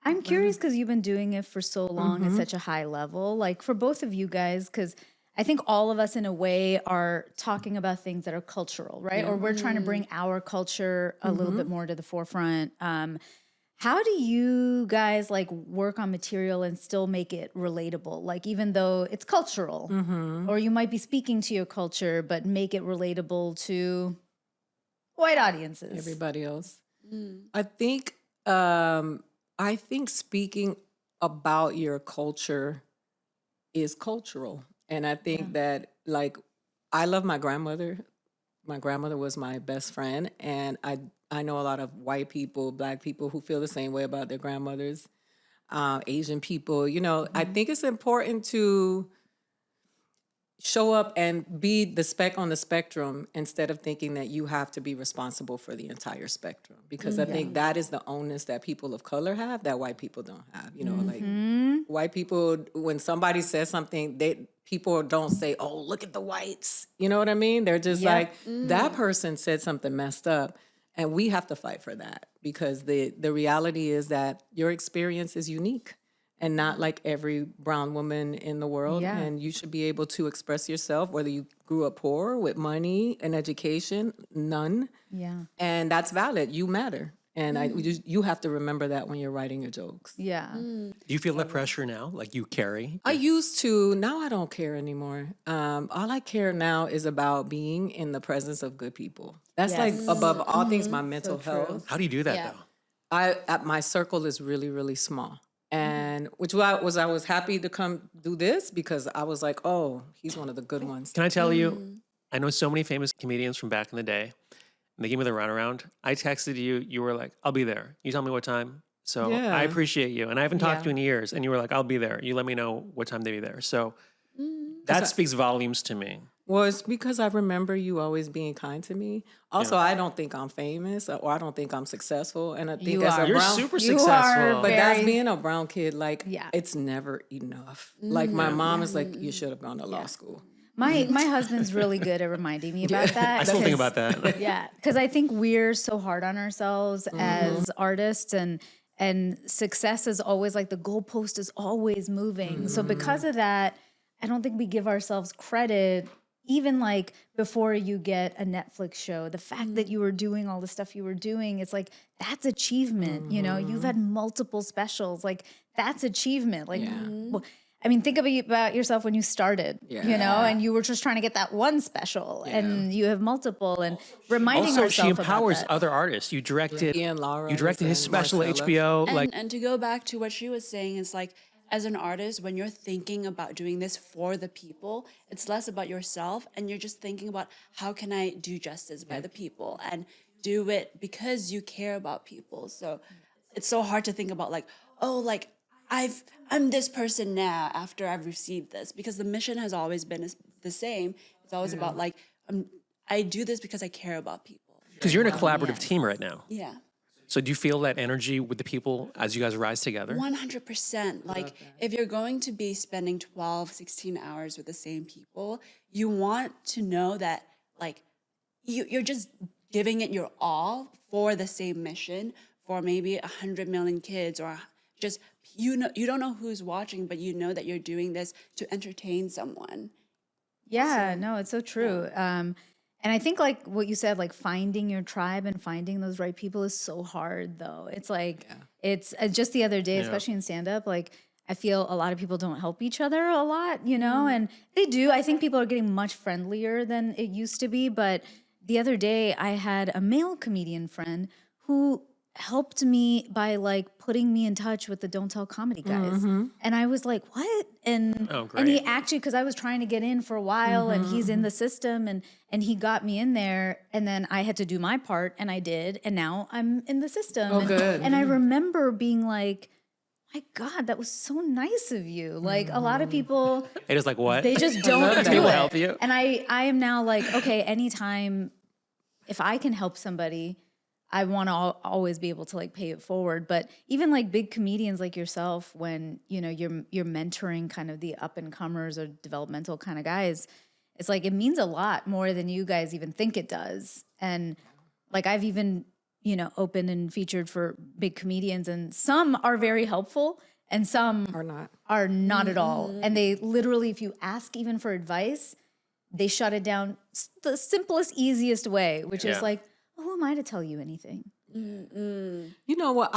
I'm curious because you've been doing it for so long at such a high level, like for both of you guys, because I think all of us in a way are talking about things that are cultural, right? Or we're trying to bring our culture a little bit more to the forefront. How do you guys like work on material and still make it relatable? Like even though it's cultural, or you might be speaking to your culture, but make it relatable to white audiences. Everybody else. I think speaking about your culture is cultural. And I think that, like, I love my grandmother. My grandmother was my best friend. And I know a lot of white people, Black people who feel the same way about their grandmothers, Asian people. You know, I think it's important to show up and be the speck on the spectrum instead of thinking that you have to be responsible for the entire spectrum. Because I think that is the onus that people of color have that white people don't have. You know, like white people, when somebody says something, people don't say, oh, look at the whites. You know what I mean? They're just like, that person said something messed up. And we have to fight for that because the reality is that your experience is unique. And not like every brown woman in the world. Yeah. And you should be able to express yourself, whether you grew up poor, with money and education, none. Yeah. And that's valid. You matter. And you have to remember that when you're writing your jokes. Yeah. Do you feel that pressure now? Like you carry? I used to. Now I don't care anymore. All I care now is about being in the presence of good people. That's like above all things, my mental health. How do you do that though? My circle is really, really small. And I was happy to come do this because I was like, oh, he's one of the good ones. Can I tell you, I know so many famous comedians from back in the day, and they gave me the runaround. I texted you, you were like, I'll be there. You tell me what time. So I appreciate you. And I haven't talked to you in years, and you were like, I'll be there. You let me know what time to be there. So that speaks volumes to me. Well, it's because I remember you always being kind to me. Also, I don't think I'm famous or I don't think I'm successful. And I think You as are. a You're brown, super You successful. are but that's very- being a brown kid. Like, Yeah. it's never enough. Like, my mom is like, you should have gone to law school. My husband's really good at reminding me about that. I still think 'cause- about that. Yeah, because I think we're so hard on ourselves as artists, and success is always like the goalpost is always moving. So because of that, I don't think we give ourselves credit. Even like before you get a Netflix show, the fact that you were doing all the stuff you were doing, it's like that's achievement. You know, you've had multiple specials, like that's achievement. Like, well, I mean, think about yourself when you started, you know, and you were just trying to get that one special, and you have multiple, and reminding Also, ourselves she about empowers that. other artists. You directed, Ian Lara you directed his and special at Marcella. HBO. And to go back to what she was saying, it's like, as an artist, when you're thinking about doing this for the people, it's less about yourself and you're just thinking about how can I do justice by the people and do it because you care about people. So it's so hard to think about like, oh, like I'm this person now after I've received this, because the mission has always been the same. It's always about like, I do this because I care about people. Because you're in a collaborative team right now. Yeah. So do you feel that energy with the people as you guys rise together? 100%. Like if you're going to be spending 12, 16 hours with the same people, you want to know that like you're just giving it your all for the same mission for maybe 100 million kids, or just, you know, you don't know who's watching, but you know that you're doing this to entertain someone. Yeah, no, it's so true. And I think like what you said, like finding your tribe and finding those right people is so hard though. It's like, it's just the other day, especially in stand up, like I feel a lot of people don't help each other a lot, you know, and they do. I think people are getting much friendlier than it used to be. But the other day I had a male comedian friend who helped me by like putting me in touch with the Don't Tell comedy guys. And I was like, what? And and he actually, because I was trying to get in for a while and he's in the system, and he got me in there, and then I had to do my part and I did, and now I'm in the system. Oh, good. And I remember being like, my God, that was so nice of you. Like a lot of people, It is like, what? they just don't do People it. help you. And I am now like, okay, anytime if I can help somebody, I want to always be able to like pay it forward. But even like big comedians like yourself, when you know you're mentoring kind of the up and comers or developmental kind of guys, it's like it means a lot more than you guys even think it does. And like I've even you know, open and featured for big comedians, and some are very helpful and some are not at all. And they literally, if you ask even for advice, they shut it down the simplest, easiest way, which is like, oh, who am I to tell you anything? You know what?